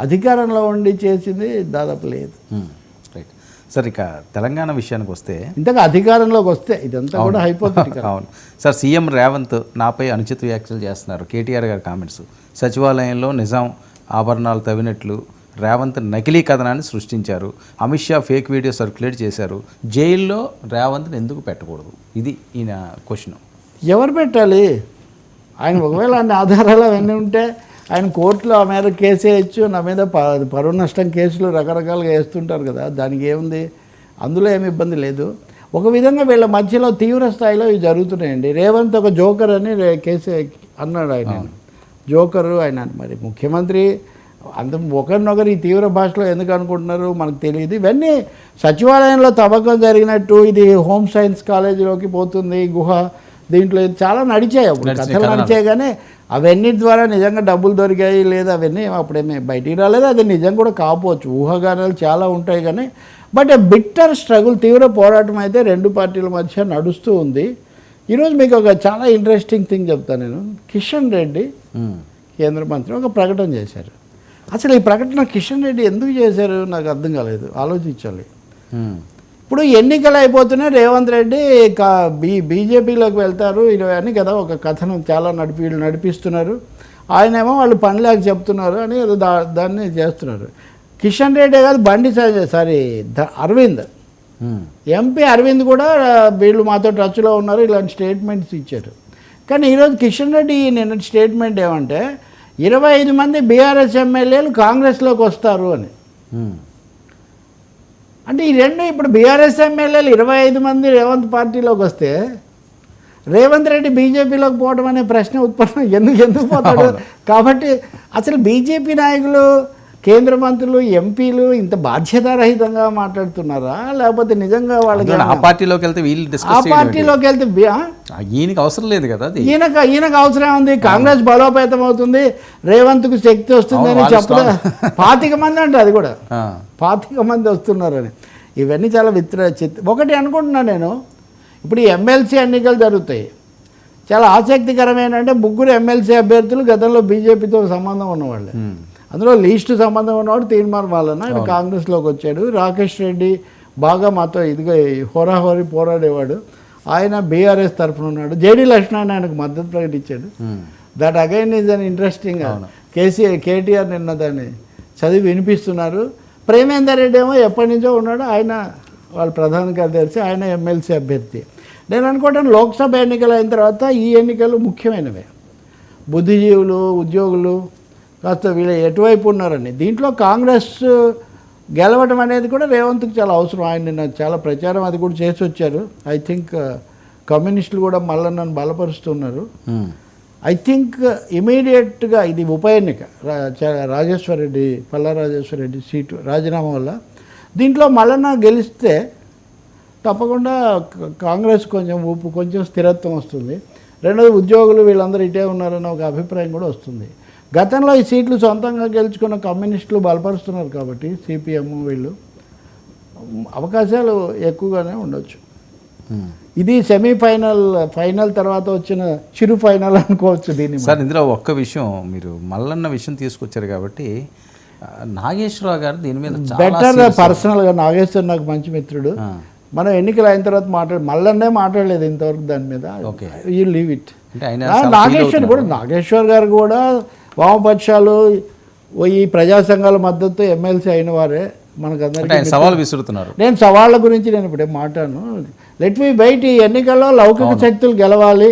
అధికారంలో ఉండి చేసింది దాదాపు లేదు. రైట్ సార్, ఇక తెలంగాణ విషయానికి వస్తే ఇంతగా అధికారంలోకి వస్తే ఇదంతా కూడా హైపోథెటికల్. అవును సార్, సీఎం రేవంత్ నాపై అనుచిత వ్యాఖ్యలు చేస్తున్నారు. కేటీఆర్ గారి కామెంట్స్, సచివాలయంలో నిజాం ఆభరణాలు తవ్వినట్లు రేవంత్ నకిలీ కథనాన్ని సృష్టించారు. Amit Shah fake video circulate చేశారు. జైల్లో రేవంత్ని ఎందుకు పెట్టకూడదు? ఇది ఈయన క్వశ్చన్. ఎవరు పెట్టాలి? ఆయన ఒకవేళ అన్ని ఆధారాలు అవన్నీ ఉంటే ఆయన కోర్టులో ఆ మీద కేసు వేయచ్చు. నా మీద పరువు నష్టం కేసులు రకరకాలుగా వేస్తుంటారు కదా, దానికి ఏముంది? అందులో ఏమి ఇబ్బంది లేదు. ఒక విధంగా వీళ్ళ మధ్యలో తీవ్ర స్థాయిలో ఇవి జరుగుతున్నాయండి. రేవంత్ ఒక జోకర్ అని కేసు అన్నాడు ఆయన. జోకరు ఆయన. మరి ముఖ్యమంత్రి అంత ఒకరినొకరు ఈ తీవ్ర భాషలో ఎందుకు అనుకుంటున్నారు మనకు తెలియదు. ఇవన్నీ సచివాలయంలో తవ్వకం జరిగినట్టు ఇది హోమ్ సైన్స్ కాలేజీలోకి పోతుంది గుహ, దీంట్లో చాలా నడిచాయి, అప్పుడు కథలు నడిచాయి. కానీ అవన్నీ ద్వారా నిజంగా డబ్బులు దొరికాయి లేదా అవన్నీ అప్పుడేమీ బయటికి రాలేదు. అది నిజం కూడా కాకపోవచ్చు, ఊహాగానాలు చాలా ఉంటాయి. కానీ బట్ బిట్టర్ స్ట్రగుల్, తీవ్ర పోరాటం అయితే రెండు పార్టీల మధ్య నడుస్తూ ఉంది. ఈరోజు మీకు ఒక చాలా ఇంట్రెస్టింగ్ థింగ్ చెప్తాను నేను. కిషన్ రెడ్డి కేంద్ర మంత్రి ఒక ప్రకటన చేశారు. అసలు ఈ ప్రకటన కిషన్ రెడ్డి ఎందుకు చేశారు నాకు అర్థం కాలేదు, ఆలోచించాలి. ఇప్పుడు ఎన్నికలు అయిపోతున్నాయి, రేవంత్ రెడ్డి బీజేపీలోకి వెళ్తారు అని కదా ఒక కథనం చాలా వీళ్ళు నడిపిస్తున్నారు. ఆయనేమో వాళ్ళు పనిలేక చెప్తున్నారు అని ఏదో దాన్ని చేస్తున్నారు. కిషన్ రెడ్డి కాదు, అరవింద్ ఎంపీ అరవింద్ కూడా వీళ్ళు మాతో టచ్లో ఉన్నారు, ఇలాంటి స్టేట్మెంట్స్ ఇచ్చారు. కానీ ఈరోజు కిషన్ రెడ్డి నిన్న స్టేట్మెంట్ ఏమంటే 25 మంది బీఆర్ఎస్ ఎమ్మెల్యేలు కాంగ్రెస్లోకి వస్తారు అని. అంటే ఈ రెండు ఇప్పుడు బీఆర్ఎస్ ఎమ్మెల్యేలు 25 మంది రేవంత్ పార్టీలోకి వస్తే రేవంత్ రెడ్డి బీజేపీలోకి పోవడం అనే ప్రశ్న ఉత్పన్నం ఎందుకు పోతాడు? కాబట్టి అసలు బీజేపీ నాయకులు, కేంద్ర మంత్రులు, ఎంపీలు ఇంత బాధ్యతారహితంగా మాట్లాడుతున్నారా, లేకపోతే నిజంగా వాళ్ళకి ఆ పార్టీలోకి వెళ్తే ఈయనకి అవసరం లేదు కదా? ఈయనకు అవసరం ఉంది. కాంగ్రెస్ బలోపేతం అవుతుంది, రేవంత్కు శక్తి వస్తుంది అని చెప్పదా? 25 మంది అంటే అది కూడా 25 మంది వస్తున్నారని. ఇవన్నీ చాలా ఒకటి అనుకుంటున్నా నేను. ఇప్పుడు ఈ ఎమ్మెల్సీ ఎన్నికలు జరుగుతాయి. చాలా ఆసక్తికరమైన అంటే 3 ఎమ్మెల్సీ అభ్యర్థులు గతంలో బీజేపీతో సంబంధం ఉన్నవాళ్ళే. అందులో లీస్ట్ సంబంధం ఉన్నవాడు తీర్మానం వాళ్ళన, ఆయన కాంగ్రెస్లోకి వచ్చాడు. రాకేష్ రెడ్డి బాగా మాతో ఇదిగా హోరాహోరీ పోరాడేవాడు, ఆయన బీఆర్ఎస్ తరఫున ఉన్నాడు. జేడీ లక్ష్మణ్ ఆయనకు మద్దతు ప్రకటించాడు. That again is an interesting. KTR నిన్న దాన్ని చదివి వినిపిస్తున్నారు. ప్రేమేందర్ రెడ్డి ఏమో ఎప్పటి నుంచో ఉన్నాడు, ఆయన వాళ్ళ ప్రధాన కార్యదర్శి, ఆయన ఎమ్మెల్సీ అభ్యర్థి. నేను అనుకుంటాను లోక్సభ ఎన్నికలు అయిన తర్వాత ఈ ఎన్నికలు ముఖ్యమైనవే. బుద్ధిజీవులు, ఉద్యోగులు కాస్త వీళ్ళు ఎటువైపు ఉన్నారని. దీంట్లో కాంగ్రెస్ గెలవడం అనేది కూడా రేవంత్కి చాలా అవసరం. ఆయన నిన్న చాలా ప్రచారం అది కూడా చేసి వచ్చారు. ఐ థింక్ కమ్యూనిస్టులు కూడా మళ్ళీ నన్ను బలపరుస్తున్నారు. ఐ థింక్ ఇమీడియట్గా ఇది ఉప ఎన్నిక, రాజేశ్వరరెడ్డి, పల్లా రాజేశ్వరరెడ్డి సీటు రాజీనామా వల్ల దీంట్లో మళ్ళీ గెలిస్తే తప్పకుండా కాంగ్రెస్ కొంచెం స్థిరత్వం వస్తుంది. రెండోది ఉద్యోగులు వీళ్ళందరూ ఇటే ఉన్నారన్న ఒక అభిప్రాయం కూడా వస్తుంది. గతంలో ఈ సీట్లు సొంతంగా గెలుచుకున్న కమ్యూనిస్టులు బలపరుస్తున్నారు కాబట్టి సిపిఎం వీళ్ళు అవకాశాలు ఎక్కువగానే ఉండొచ్చు. ఇది ఫైనల్ తర్వాత వచ్చిన చిరు ఫైనల్ అనుకోవచ్చు దీన్ని. సార్, ఇందులో ఒక్క విషయం, మీరు మల్లన్న విషయం తీసుకొచ్చారు కాబట్టి నాగేశ్వరరావు గారు దీని మీద బెటర్ పర్సనల్గా, నాగేశ్వర్ నాకు మంచి మిత్రుడు, మనం ఎన్నికలు అయిన తర్వాత మల్లన్నే మాట్లాడలేదు ఇంతవరకు దాని మీద. You leave it. నాగేశ్వర్ గారు కూడా వామపక్షాలు ఈ ప్రజా సంఘాల మద్దతు ఎమ్మెల్సీ అయిన వారే మనకందరికీ సవాల్ విసురుతున్నారు. నేను సవాళ్ళ గురించి నేను ఇప్పుడే మాట్లాడను. Let me wait. ఈ ఎన్నికల్లో లౌకిక శక్తులు గెలవాలి.